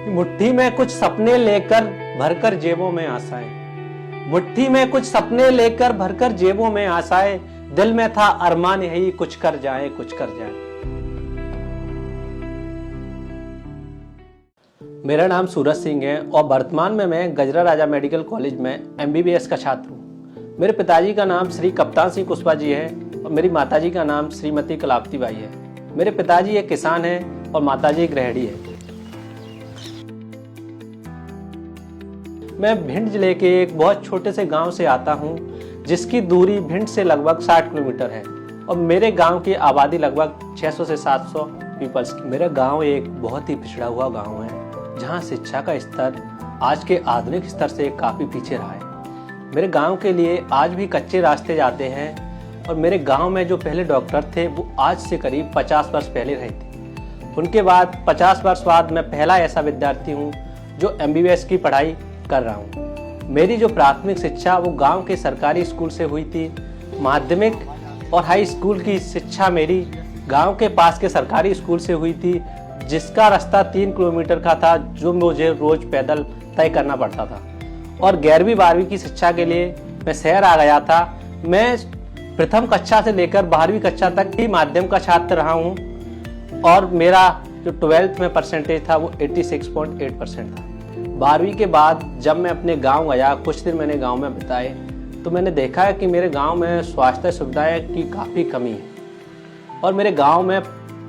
मुट्ठी में कुछ सपने लेकर भरकर जेबों में आशाएं, मुट्ठी में कुछ सपने लेकर भरकर जेबों में आशाएं, दिल में था अरमान यही कुछ कर जाए कुछ कर जाए। मेरा नाम सूरज सिंह है और वर्तमान में मैं गजरा राजा मेडिकल कॉलेज में MBBS का छात्र हूँ। मेरे पिताजी का नाम श्री कप्तान सिंह कुशवाहा जी है और मेरी माताजी का नाम श्रीमती कलावती बाई है। मेरे पिताजी एक किसान हैं और माताजी एक गृहिणी है। मैं भिंड जिले के एक बहुत छोटे से गांव से आता हूं, जिसकी दूरी भिंड से लगभग 60 किलोमीटर है और मेरे गांव की आबादी लगभग 600 से 700 पीपल्स की। मेरा गांव एक बहुत ही पिछड़ा हुआ गांव है, जहां शिक्षा का स्तर आज के आधुनिक स्तर से काफ़ी पीछे रहा है। मेरे गांव के लिए आज भी कच्चे रास्ते जाते हैं और मेरे गांव में जो पहले डॉक्टर थे वो आज से करीब 50 वर्ष पहले रहे थे। उनके बाद 50 वर्ष बाद मैं पहला ऐसा विद्यार्थी हूँ जो MBBS की पढ़ाई कर रहा हूँ। मेरी जो प्राथमिक शिक्षा वो गांव के सरकारी स्कूल से हुई थी। माध्यमिक और हाई स्कूल की शिक्षा मेरी गांव के पास के सरकारी स्कूल से हुई थी, जिसका रास्ता 3 किलोमीटर का था, जो मुझे रोज पैदल तय करना पड़ता था। और 11वीं 12वीं की शिक्षा के लिए मैं शहर आ गया था। मैं प्रथम कक्षा से लेकर 12वीं कक्षा तक ही माध्यम का छात्र रहा हूँ और मेरा जो 12th में परसेंटेज था वो 86.8% था। 12वीं के बाद जब मैं अपने गांव गया, कुछ दिन मैंने गांव में बिताए, तो मैंने देखा है कि मेरे गांव में स्वास्थ्य सुविधाएं की काफ़ी कमी है और मेरे गांव में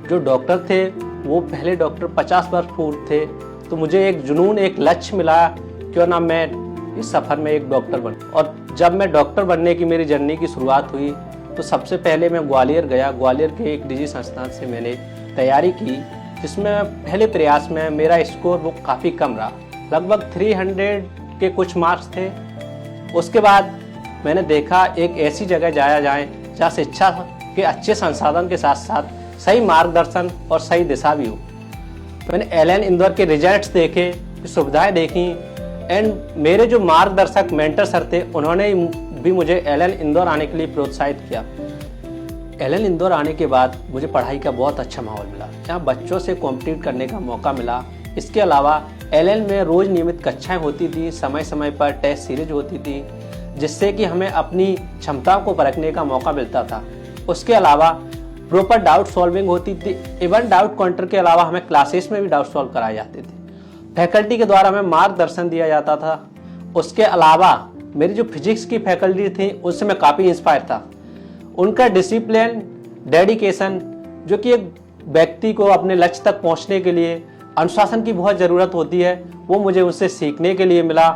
जो डॉक्टर थे वो पहले डॉक्टर 50 वर्ष पूर्व थे। तो मुझे एक जुनून, एक लक्ष्य मिला, क्यों ना मैं इस सफ़र में एक डॉक्टर बनूं। और जब मैं डॉक्टर बनने की मेरी जर्नी की शुरुआत हुई तो सबसे पहले मैं ग्वालियर गया। ग्वालियर के एक निजी संस्थान से मैंने तैयारी की, जिसमें पहले प्रयास में मेरा स्कोर वो काफ़ी कम रहा, लगभग 300 के कुछ मार्क्स थे। उसके बाद मैंने देखा एक ऐसी जगह जाया जाए जहाँ शिक्षा के अच्छे संसाधन के साथ साथ सही मार्गदर्शन और सही दिशा भी हो। मैंने LN इंदौर के रिजल्ट्स देखे, सुविधाएं देखी एंड मेरे जो मार्गदर्शक मेंटर सर थे उन्होंने भी मुझे LN इंदौर आने के लिए प्रोत्साहित किया। LN इंदौर आने के बाद मुझे पढ़ाई का बहुत अच्छा माहौल मिला, जहाँ बच्चों से कॉम्पिटिट करने का मौका मिला। इसके अलावा LN में रोज़ नियमित कक्षाएं होती थी, समय समय पर टेस्ट सीरीज होती थी, जिससे कि हमें अपनी क्षमताओं को परखने का मौका मिलता था। उसके अलावा प्रॉपर डाउट सॉल्विंग होती थी। इवन डाउट काउंटर के अलावा हमें क्लासेस में भी डाउट सॉल्व कराए जाते थे। फैकल्टी के द्वारा हमें मार्गदर्शन दिया जाता था। उसके अलावा मेरी जो फिजिक्स की फैकल्टी थी उससे मैं काफ़ी इंस्पायर था। उनका डिसिप्लिन, डेडिकेशन, जो कि एक व्यक्ति को अपने लक्ष्य तक पहुंचने के लिए अनुशासन की बहुत ज़रूरत होती है, वो मुझे उससे सीखने के लिए मिला।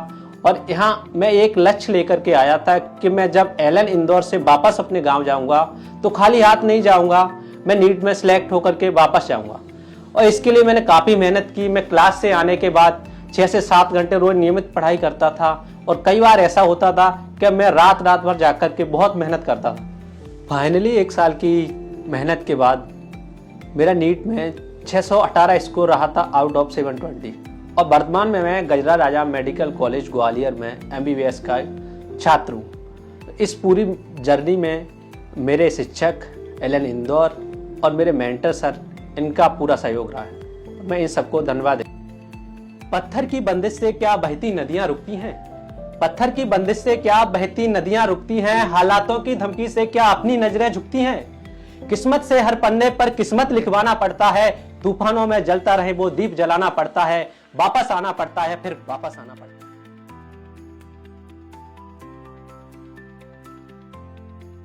और यहाँ मैं एक लक्ष्य लेकर के आया था कि मैं जब LN इंदौर से वापस अपने गांव जाऊंगा तो खाली हाथ नहीं जाऊंगा, मैं नीट में सिलेक्ट होकर के वापस जाऊंगा। और इसके लिए मैंने काफ़ी मेहनत की। मैं क्लास से आने के बाद 6 से 7 घंटे रोज नियमित पढ़ाई करता था और कई बार ऐसा होता था कि मैं रात भर जाकर के बहुत मेहनत करता था। फाइनली 1 साल की मेहनत के बाद मेरा नीट में 618 स्कोर रहा था आउट ऑफ 720 और वर्तमान में मैं गजरा राजा मेडिकल कॉलेज ग्वालियर में MBBS का छात्र हूँ। इस पूरी जर्नी में मेरे शिक्षक LN इंदौर और मेरे मेंटर सर, इनका पूरा सहयोग रहा है। मैं इन सबको धन्यवाद देता। पत्थर की बंदिश से क्या बहती नदियाँ रुकती हैं? पत्थर की बंदिश से क्या बहती नदियाँ रुकती हैं? हालातों की धमकी से क्या अपनी नजरें झुकती हैं? किस्मत से हर पन्ने पर किस्मत लिखवाना पड़ता है। तूफानों में जलता रहे वो दीप जलाना पड़ता है। वापस आना पड़ता है, फिर वापस आना पड़ता है।